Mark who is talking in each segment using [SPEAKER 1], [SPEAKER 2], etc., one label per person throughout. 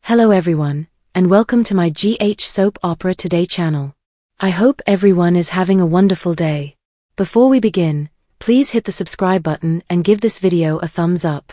[SPEAKER 1] Hello everyone, and welcome to my GH Soap Opera Today channel. I hope everyone is having a wonderful day. Before we begin, please hit the subscribe button and give this video a thumbs up.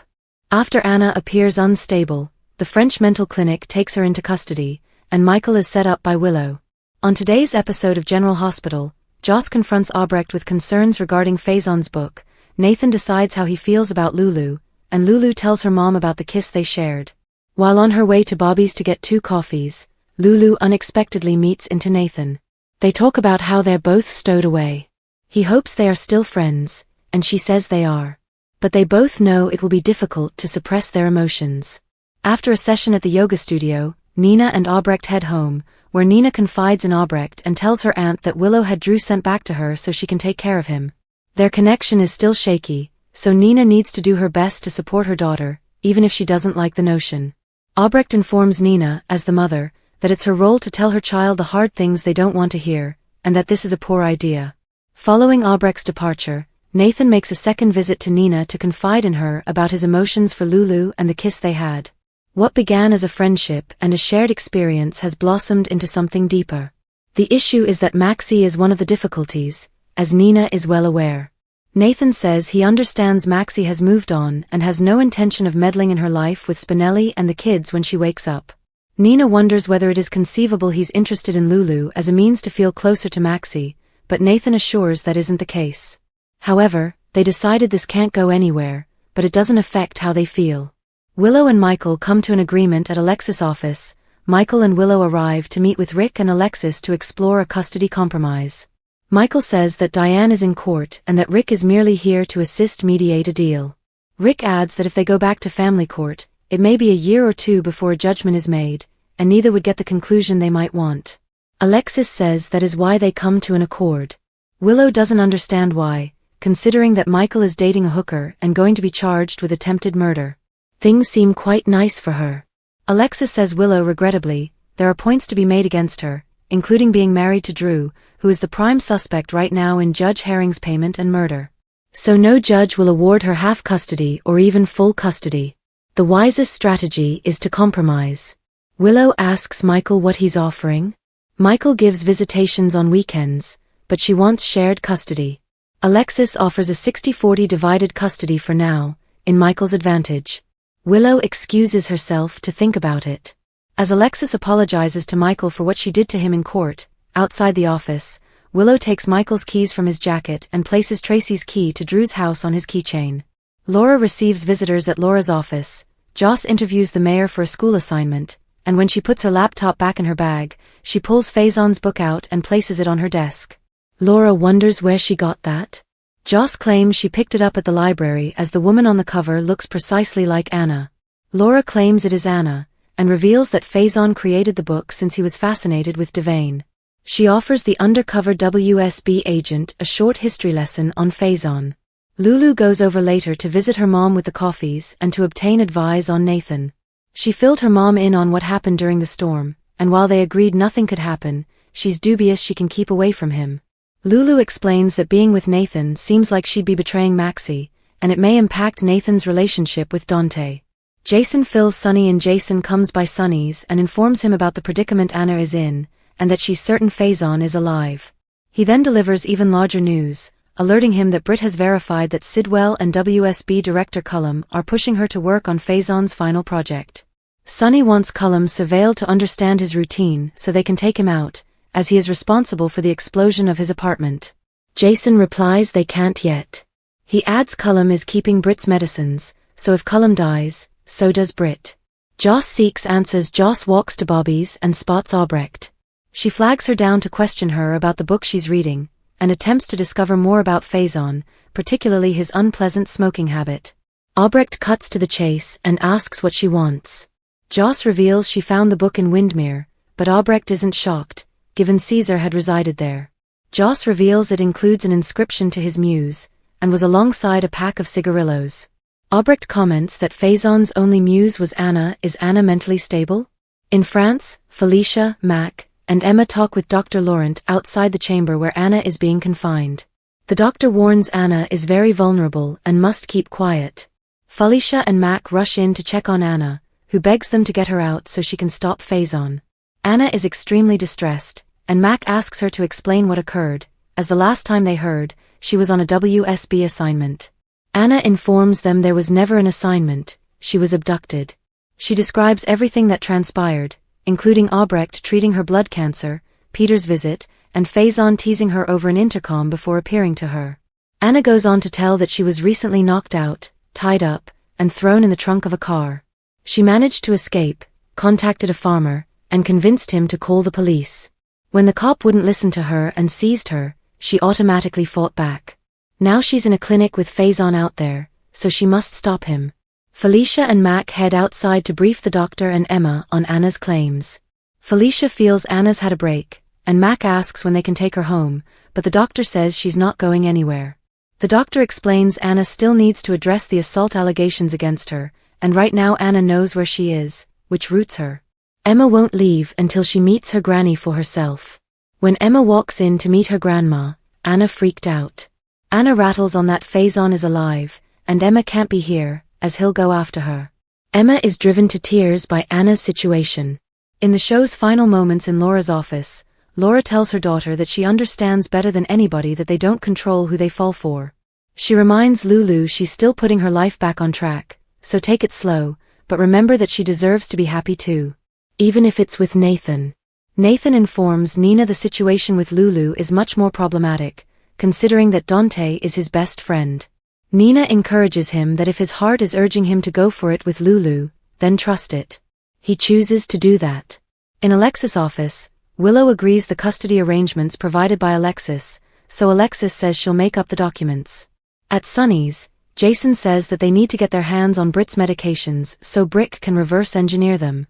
[SPEAKER 1] After Anna appears unstable, the French mental clinic takes her into custody, and Michael is set up by Willow. On today's episode of General Hospital, Joss confronts Albrecht with concerns regarding Faison's book. Nathan decides how he feels about Lulu, and Lulu tells her mom about the kiss they shared. While on her way to Bobby's to get 2 coffees, Lulu unexpectedly meets into Nathan. They talk about how they're both stowed away. He hopes they are still friends, and she says they are. But they both know it will be difficult to suppress their emotions. After a session at the yoga studio, Nina and Albrecht head home, where Nina confides in Albrecht and tells her aunt that Willow had Drew sent back to her so she can take care of him. Their connection is still shaky, so Nina needs to do her best to support her daughter, even if she doesn't like the notion. Albrecht informs Nina, as the mother, that it's her role to tell her child the hard things they don't want to hear, and that this is a poor idea. Following Albrecht's departure, Nathan makes a second visit to Nina to confide in her about his emotions for Lulu and the kiss they had. What began as a friendship and a shared experience has blossomed into something deeper. The issue is that Maxie is one of the difficulties, as Nina is well aware. Nathan says he understands Maxie has moved on and has no intention of meddling in her life with Spinelli and the kids when she wakes up. Nina wonders whether it is conceivable he's interested in Lulu as a means to feel closer to Maxie, but Nathan assures that isn't the case. However, they decided this can't go anywhere, but it doesn't affect how they feel. Willow and Michael come to an agreement at Alexis' office. Michael and Willow arrive to meet with Rick and Alexis to explore a custody compromise. Michael says that Diane is in court and that Rick is merely here to assist mediate a deal. Rick adds that if they go back to family court, it may be a year or 2 before a judgment is made, and neither would get the conclusion they might want. Alexis says that is why they come to an accord. Willow doesn't understand why, considering that Michael is dating a hooker and going to be charged with attempted murder. Things seem quite nice for her. Alexis says Willow regrettably, there are points to be made against her, including being married to Drew, who is the prime suspect right now in Judge Herring's payment and murder. So no judge will award her half custody or even full custody. The wisest strategy is to compromise. Willow asks Michael what he's offering. Michael gives visitations on weekends, but she wants shared custody. Alexis offers a 60-40 divided custody for now, in Michael's advantage. Willow excuses herself to think about it. As Alexis apologizes to Michael for what she did to him in court, outside the office, Willow takes Michael's keys from his jacket and places Tracy's key to Drew's house on his keychain. Laura receives visitors at Laura's office. Joss interviews the mayor for a school assignment, and when she puts her laptop back in her bag, she pulls Faison's book out and places it on her desk. Laura wonders where she got that. Joss claims she picked it up at the library as the woman on the cover looks precisely like Anna. Laura claims it is Anna, and reveals that Faison created the book since he was fascinated with Devane. She offers the undercover WSB agent a short history lesson on Faison. Lulu goes over later to visit her mom with the coffees and to obtain advice on Nathan. She filled her mom in on what happened during the storm, and while they agreed nothing could happen, she's dubious she can keep away from him. Lulu explains that being with Nathan seems like she'd be betraying Maxie, and it may impact Nathan's relationship with Dante. Jason fills Sunny in. Jason comes by Sunny's and informs him about the predicament Anna is in, and that she's certain Faison is alive. He then delivers even larger news, alerting him that Britt has verified that Sidwell and WSB director Cullum are pushing her to work on Faison's final project. Sunny wants Cullum surveilled to understand his routine so they can take him out, as he is responsible for the explosion of his apartment. Jason replies they can't yet. He adds Cullum is keeping Britt's medicines, so if Cullum dies, so does Britt. Joss seeks answers. Joss walks to Bobby's and spots Albrecht. She flags her down to question her about the book she's reading, and attempts to discover more about Faison, particularly his unpleasant smoking habit. Albrecht cuts to the chase and asks what she wants. Joss reveals she found the book in Windmere, but Albrecht isn't shocked, given Caesar had resided there. Joss reveals it includes an inscription to his muse, and was alongside a pack of cigarillos. Albrecht comments that Faison's only muse was Anna. Is Anna mentally stable? In France, Felicia, Mac, and Emma talk with Dr. Laurent outside the chamber where Anna is being confined. The doctor warns Anna is very vulnerable and must keep quiet. Felicia and Mac rush in to check on Anna, who begs them to get her out so she can stop Faison. Anna is extremely distressed, and Mac asks her to explain what occurred, as the last time they heard, she was on a WSB assignment. Anna informs them there was never an assignment, she was abducted. She describes everything that transpired, including Albrecht treating her blood cancer, Peter's visit, and Faison teasing her over an intercom before appearing to her. Anna goes on to tell that she was recently knocked out, tied up, and thrown in the trunk of a car. She managed to escape, contacted a farmer, and convinced him to call the police. When the cop wouldn't listen to her and seized her, she automatically fought back. Now she's in a clinic with Faison out there, so she must stop him. Felicia and Mac head outside to brief the doctor and Emma on Anna's claims. Felicia feels Anna's had a break, and Mac asks when they can take her home, but the doctor says she's not going anywhere. The doctor explains Anna still needs to address the assault allegations against her, and right now Anna knows where she is, which roots her. Emma won't leave until she meets her granny for herself. When Emma walks in to meet her grandma, Anna freaked out. Anna rattles on that Faison is alive, and Emma can't be here, as he'll go after her. Emma is driven to tears by Anna's situation. In the show's final moments in Laura's office, Laura tells her daughter that she understands better than anybody that they don't control who they fall for. She reminds Lulu she's still putting her life back on track, so take it slow, but remember that she deserves to be happy too. Even if it's with Nathan. Nathan informs Nina the situation with Lulu is much more problematic, considering that Dante is his best friend. Nina encourages him that if his heart is urging him to go for it with Lulu, then trust it. He chooses to do that. In Alexis' office, Willow agrees the custody arrangements provided by Alexis, so Alexis says she'll make up the documents. At Sunny's, Jason says that they need to get their hands on Britt's medications so Brick can reverse engineer them.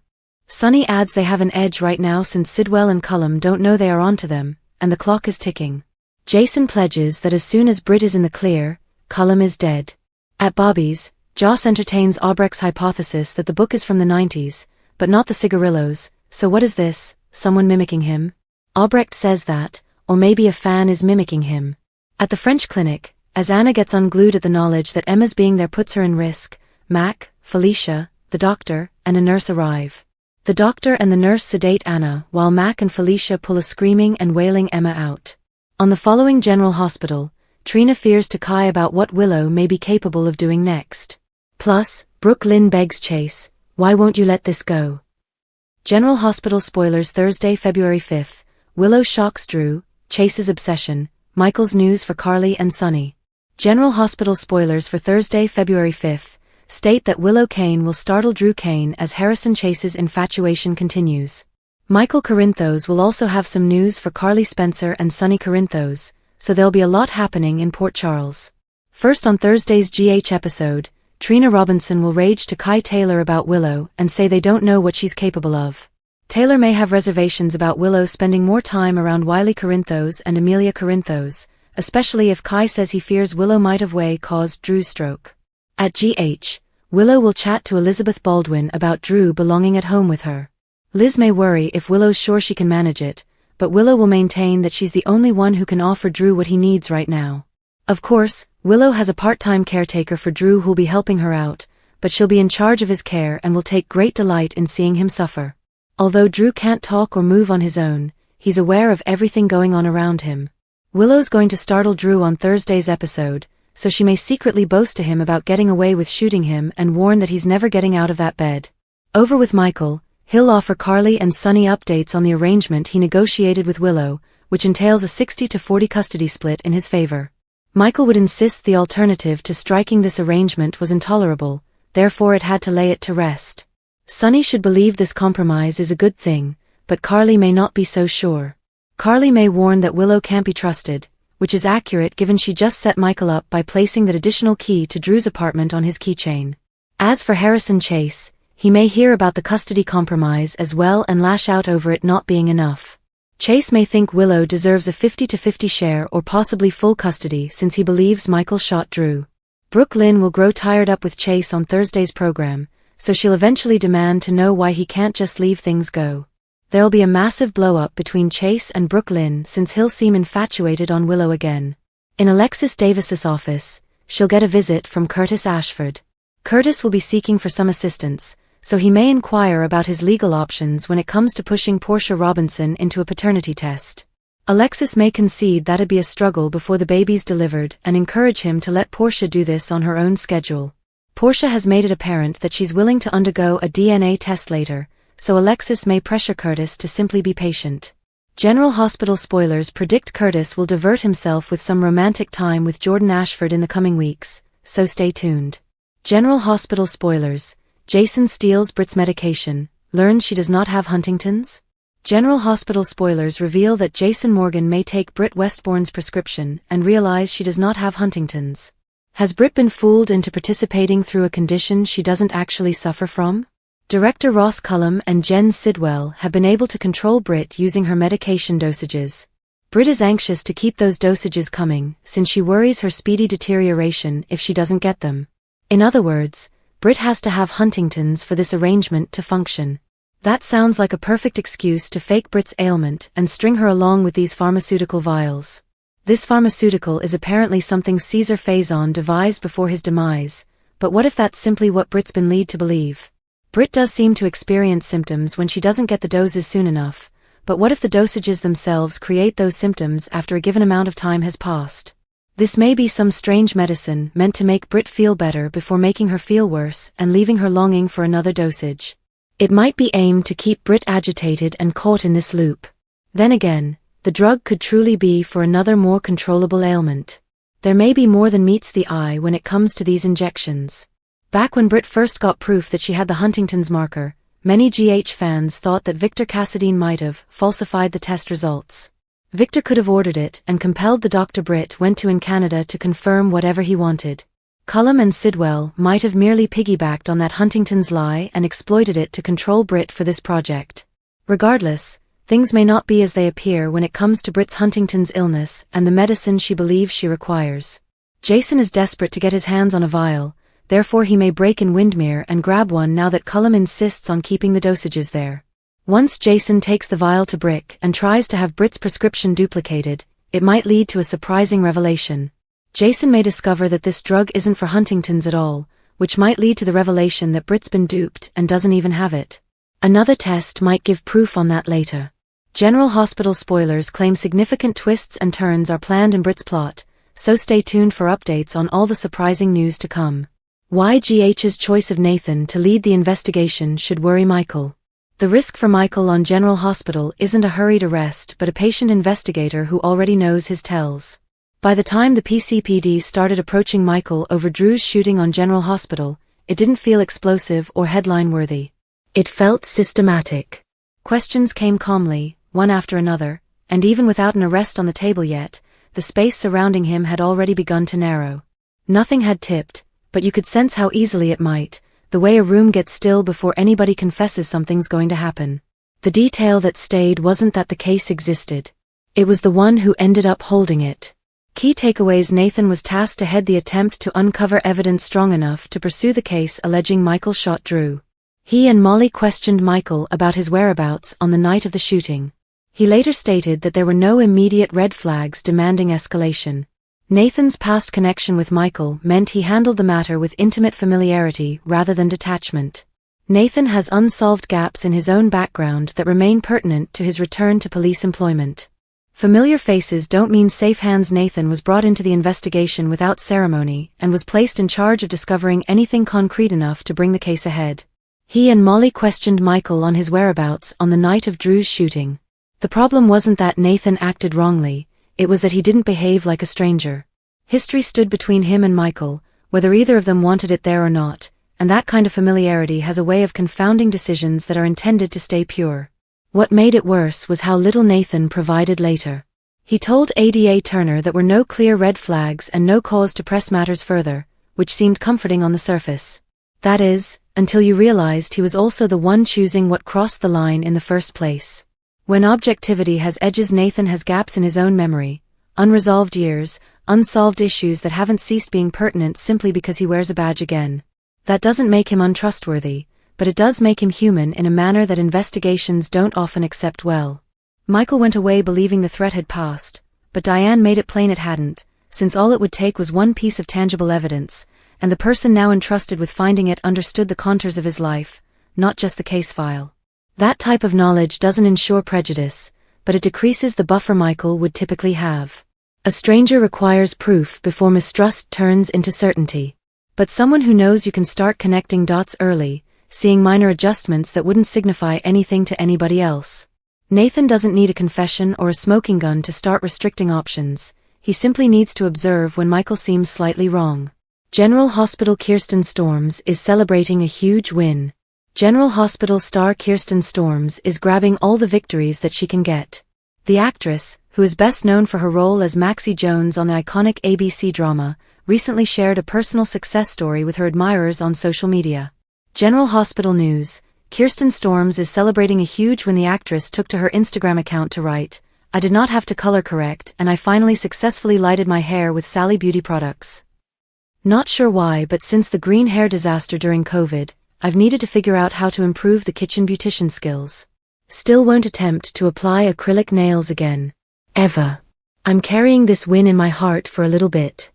[SPEAKER 1] Sunny adds they have an edge right now since Sidwell and Cullum don't know they are onto them, and the clock is ticking. Jason pledges that as soon as Britt is in the clear, Cullum is dead. At Bobby's, Joss entertains Albrecht's hypothesis that the book is from the 90s, but not the cigarillos, so what is this, someone mimicking him? Albrecht says that, or maybe a fan is mimicking him. At the French clinic, as Anna gets unglued at the knowledge that Emma's being there puts her in risk, Mac, Felicia, the doctor, and a nurse arrive. The doctor and the nurse sedate Anna while Mac and Felicia pull a screaming and wailing Emma out. On the following General Hospital, Trina fears to Kai about what Willow may be capable of doing next. Plus, Brooke Lynn begs Chase, why won't you let this go? General Hospital spoilers Thursday, February 5th, Willow shocks Drew, Chase's obsession, Michael's news for Carly and Sunny. General Hospital spoilers for Thursday, February 5th, state that Willow Kane will startle Drew Kane as Harrison Chase's infatuation continues. Michael Corinthos will also have some news for Carly Spencer and Sunny Corinthos, so there'll be a lot happening in Port Charles. First on Thursday's GH episode, Trina Robinson will rage to Kai Taylor about Willow and say they don't know what she's capable of. Taylor may have reservations about Willow spending more time around Wiley Corinthos and Amelia Corinthos, especially if Kai says he fears Willow might have caused Drew's stroke. At GH, Willow will chat to Elizabeth Baldwin about Drew belonging at home with her. Liz may worry if Willow's sure she can manage it, but Willow will maintain that she's the only one who can offer Drew what he needs right now. Of course, Willow has a part-time caretaker for Drew who'll be helping her out, but she'll be in charge of his care and will take great delight in seeing him suffer. Although Drew can't talk or move on his own, he's aware of everything going on around him. Willow's going to startle Drew on Thursday's episode, so she may secretly boast to him about getting away with shooting him and warn that he's never getting out of that bed. Over with Michael, he'll offer Carly and Sunny updates on the arrangement he negotiated with Willow, which entails a 60-40 custody split in his favor. Michael would insist the alternative to striking this arrangement was intolerable, therefore it had to lay it to rest. Sunny should believe this compromise is a good thing, but Carly may not be so sure. Carly may warn that Willow can't be trusted, which is accurate given she just set Michael up by placing that additional key to Drew's apartment on his keychain. As for Harrison Chase, he may hear about the custody compromise as well and lash out over it not being enough. Chase may think Willow deserves a 50-50 share or possibly full custody since he believes Michael shot Drew. Brooke Lynn will grow tired up with Chase on Thursday's program, so she'll eventually demand to know why he can't just leave things go. There'll be a massive blow-up between Chase and Brooke Lynn since he'll seem infatuated on Willow again. In Alexis Davis's office, she'll get a visit from Curtis Ashford. Curtis will be seeking for some assistance, so he may inquire about his legal options when it comes to pushing Portia Robinson into a paternity test. Alexis may concede that'd be a struggle before the baby's delivered and encourage him to let Portia do this on her own schedule. Portia has made it apparent that she's willing to undergo a DNA test later, so Alexis may pressure Curtis to simply be patient. General Hospital spoilers predict Curtis will divert himself with some romantic time with Jordan Ashford in the coming weeks, so stay tuned. General Hospital spoilers: Jason steals Britt's medication, learns she does not have Huntington's? General Hospital spoilers reveal that Jason Morgan may take Britt Westbourne's prescription and realize she does not have Huntington's. Has Britt been fooled into participating through a condition she doesn't actually suffer from? Director Ross Cullum and Jen Sidwell have been able to control Britt using her medication dosages. Britt is anxious to keep those dosages coming, since she worries her speedy deterioration if she doesn't get them. In other words, Britt has to have Huntington's for this arrangement to function. That sounds like a perfect excuse to fake Britt's ailment and string her along with these pharmaceutical vials. This pharmaceutical is apparently something Caesar Faison devised before his demise, but what if that's simply what Britt's been led to believe? Britt does seem to experience symptoms when she doesn't get the doses soon enough, but what if the dosages themselves create those symptoms after a given amount of time has passed? This may be some strange medicine meant to make Britt feel better before making her feel worse and leaving her longing for another dosage. It might be aimed to keep Britt agitated and caught in this loop. Then again, the drug could truly be for another more controllable ailment. There may be more than meets the eye when it comes to these injections. Back when Britt first got proof that she had the Huntington's marker, many GH fans thought that Victor Cassadine might have falsified the test results. Victor could have ordered it and compelled the doctor Britt went to in Canada to confirm whatever he wanted. Cullum and Sidwell might have merely piggybacked on that Huntington's lie and exploited it to control Britt for this project. Regardless, things may not be as they appear when it comes to Britt's Huntington's illness and the medicine she believes she requires. Jason is desperate to get his hands on a vial, therefore he may break in Windmere and grab one now that Cullum insists on keeping the dosages there. Once Jason takes the vial to Brick and tries to have Britt's prescription duplicated, it might lead to a surprising revelation. Jason may discover that this drug isn't for Huntington's at all, which might lead to the revelation that Britt's been duped and doesn't even have it. Another test might give proof on that later. General Hospital spoilers claim significant twists and turns are planned in Britt's plot, so stay tuned for updates on all the surprising news to come. Why GH's choice of Nathan to lead the investigation should worry Michael. The risk for Michael on General Hospital isn't a hurried arrest but a patient investigator who already knows his tells. By the time the PCPD started approaching Michael over Drew's shooting on General Hospital, it didn't feel explosive or headline-worthy. It felt systematic. Questions came calmly, one after another, and even without an arrest on the table yet, the space surrounding him had already begun to narrow. Nothing had tipped, but you could sense how easily it might, the way a room gets still before anybody confesses something's going to happen. The detail that stayed wasn't that the case existed. It was the one who ended up holding it. Key takeaways: Nathan was tasked to head the attempt to uncover evidence strong enough to pursue the case alleging Michael shot Drew. He and Molly questioned Michael about his whereabouts on the night of the shooting. He later stated that there were no immediate red flags demanding escalation. Nathan's past connection with Michael meant he handled the matter with intimate familiarity rather than detachment. Nathan has unsolved gaps in his own background that remain pertinent to his return to police employment. Familiar faces don't mean safe hands. Nathan was brought into the investigation without ceremony and was placed in charge of discovering anything concrete enough to bring the case ahead. He and Molly questioned Michael on his whereabouts on the night of Drew's shooting. The problem wasn't that Nathan acted wrongly, it was that he didn't behave like a stranger. History stood between him and Michael, whether either of them wanted it there or not, and that kind of familiarity has a way of confounding decisions that are intended to stay pure. What made it worse was how little Nathan provided later. He told Ada Turner that were no clear red flags and no cause to press matters further, which seemed comforting on the surface. That is, until you realized he was also the one choosing what crossed the line in the first place. When objectivity has edges, Nathan has gaps in his own memory, unresolved years, unsolved issues that haven't ceased being pertinent simply because he wears a badge again. That doesn't make him untrustworthy, but it does make him human in a manner that investigations don't often accept well. Michael went away believing the threat had passed, but Diane made it plain it hadn't, since all it would take was one piece of tangible evidence, and the person now entrusted with finding it understood the contours of his life, not just the case file. That type of knowledge doesn't ensure prejudice, but it decreases the buffer Michael would typically have. A stranger requires proof before mistrust turns into certainty. But someone who knows you can start connecting dots early, seeing minor adjustments that wouldn't signify anything to anybody else. Nathan doesn't need a confession or a smoking gun to start restricting options. He simply needs to observe when Michael seems slightly wrong. General Hospital Kirsten Storms is celebrating a huge win. General Hospital star Kirsten Storms is grabbing all the victories that she can get. The actress, who is best known for her role as Maxie Jones on the iconic ABC drama, recently shared a personal success story with her admirers on social media. General Hospital News: Kirsten Storms is celebrating a huge win. The actress took to her Instagram account to write, "I did not have to color correct and I finally successfully lighted my hair with Sally Beauty products. Not sure why, but since the green hair disaster during COVID, I've needed to figure out how to improve the kitchen beautician skills. Still won't attempt to apply acrylic nails again. Ever. I'm carrying this win in my heart for a little bit."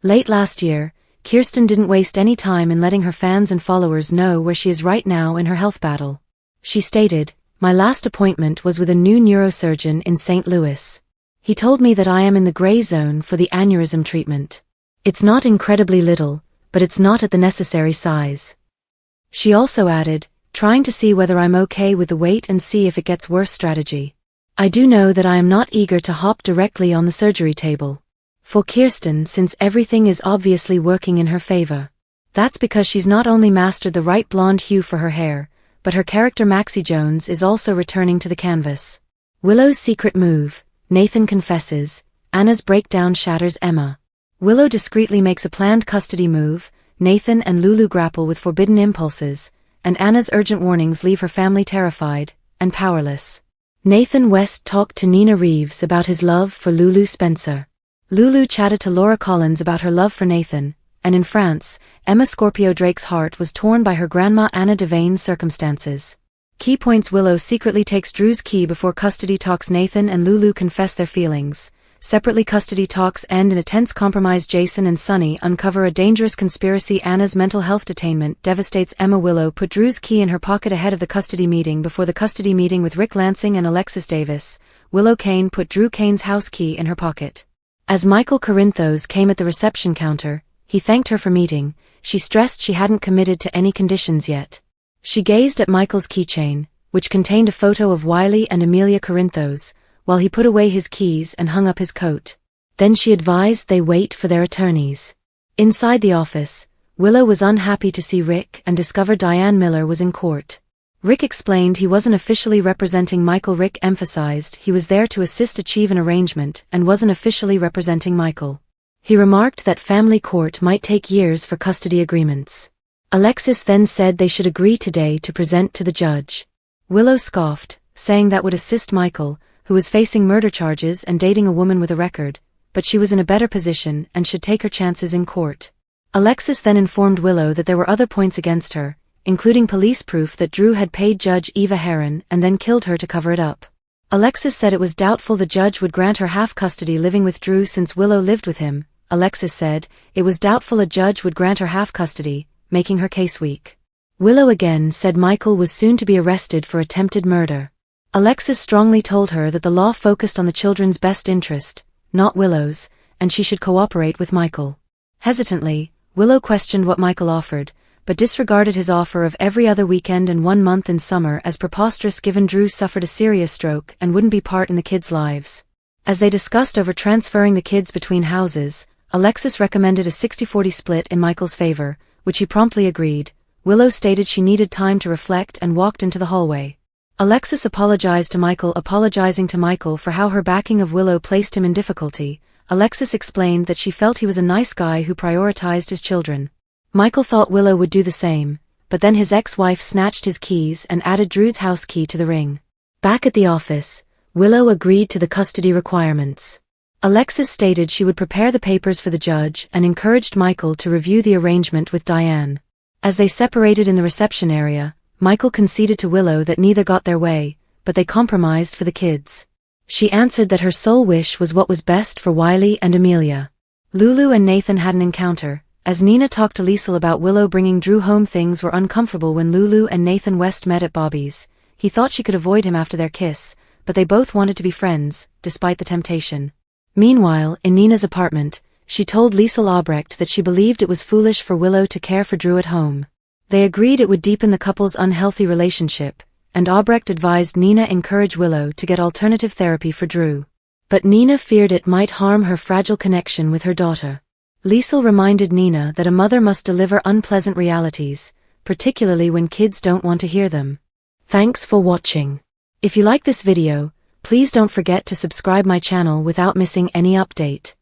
[SPEAKER 1] Late last year, Kirsten didn't waste any time in letting her fans and followers know where she is right now in her health battle. She stated, "My last appointment was with a new neurosurgeon in St. Louis. He told me that I am in the gray zone for the aneurysm treatment. It's not incredibly little, but it's not at the necessary size." She also added, "Trying to see whether I'm okay with the wait and see if it gets worse strategy. I do know that I am not eager to hop directly on the surgery table." For Kirsten, since everything is obviously working in her favor. That's because she's not only mastered the right blonde hue for her hair, but her character Maxie Jones is also returning to the canvas. Willow's secret move: Nathan confesses, Anna's breakdown shatters Emma. Willow discreetly makes a planned custody move, Nathan and Lulu grapple with forbidden impulses, and Anna's urgent warnings leave her family terrified and powerless. Nathan West talked to Nina Reeves about his love for Lulu Spencer. Lulu chatted to Laura Collins about her love for Nathan, and in France, Emma Scorpio Drake's heart was torn by her grandma Anna Devaine's circumstances. Key points: Willow secretly takes Drew's key before custody talks. Nathan and Lulu confess their feelings. Separately, custody talks end in a tense compromise. Jason and Sunny uncover a dangerous conspiracy. Anna's mental health detainment devastates Emma. Willow put Drew's key in her pocket ahead of the custody meeting. Before the custody meeting with Rick Lansing and Alexis Davis, Willow Kane put Drew Kane's house key in her pocket. As Michael Corinthos came at the reception counter, he thanked her for meeting. She stressed she hadn't committed to any conditions yet. She gazed at Michael's keychain, which contained a photo of Wiley and Amelia Corinthos, while he put away his keys and hung up his coat. Then she advised they wait for their attorneys. Inside the office, Willow was unhappy to see Rick and discovered Diane Miller was in court. Rick explained he wasn't officially representing Michael. Rick emphasized he was there to assist achieve an arrangement and wasn't officially representing Michael. He remarked that family court might take years for custody agreements. Alexis then said they should agree today to present to the judge. Willow scoffed, saying that would assist Michael, who was facing murder charges and dating a woman with a record, but she was in a better position and should take her chances in court. Alexis then informed Willow that there were other points against her, including police proof that Drew had paid Judge Eva Heron and then killed her to cover it up. Alexis said it was doubtful the judge would grant her half custody living with Drew since Willow lived with him. Alexis said it was doubtful a judge would grant her half custody, making her case weak. Willow again said Michael was soon to be arrested for attempted murder. Alexis strongly told her that the law focused on the children's best interest, not Willow's, and she should cooperate with Michael. Hesitantly, Willow questioned what Michael offered, but disregarded his offer of every other weekend and 1 month in summer as preposterous given Drew suffered a serious stroke and wouldn't be part in the kids' lives. As they discussed over transferring the kids between houses, Alexis recommended a 60-40 split in Michael's favor, which he promptly agreed. Willow stated she needed time to reflect and walked into the hallway. Alexis apologized to Michael, apologizing to Michael for how her backing of Willow placed him in difficulty. Alexis explained that she felt he was a nice guy who prioritized his children. Michael thought Willow would do the same, but then his ex-wife snatched his keys and added Drew's house key to the ring. Back at the office, Willow agreed to the custody requirements. Alexis stated she would prepare the papers for the judge and encouraged Michael to review the arrangement with Diane. As they separated in the reception area, Michael conceded to Willow that neither got their way, but they compromised for the kids. She answered that her sole wish was what was best for Wiley and Amelia. Lulu and Nathan had an encounter, As Nina talked to Liesl about Willow bringing Drew home, things were uncomfortable when Lulu and Nathan West met at Bobby's. He thought she could avoid him after their kiss, but they both wanted to be friends, despite the temptation. Meanwhile, in Nina's apartment, she told Liesl Albrecht that she believed it was foolish for Willow to care for Drew at home. They agreed it would deepen the couple's unhealthy relationship, and Albrecht advised Nina encourage Willow to get alternative therapy for Drew. But Nina feared it might harm her fragile connection with her daughter. Liesl reminded Nina that a mother must deliver unpleasant realities, particularly when kids don't want to hear them. Thanks for watching. If you like this video, please don't forget to subscribe my channel without missing any update.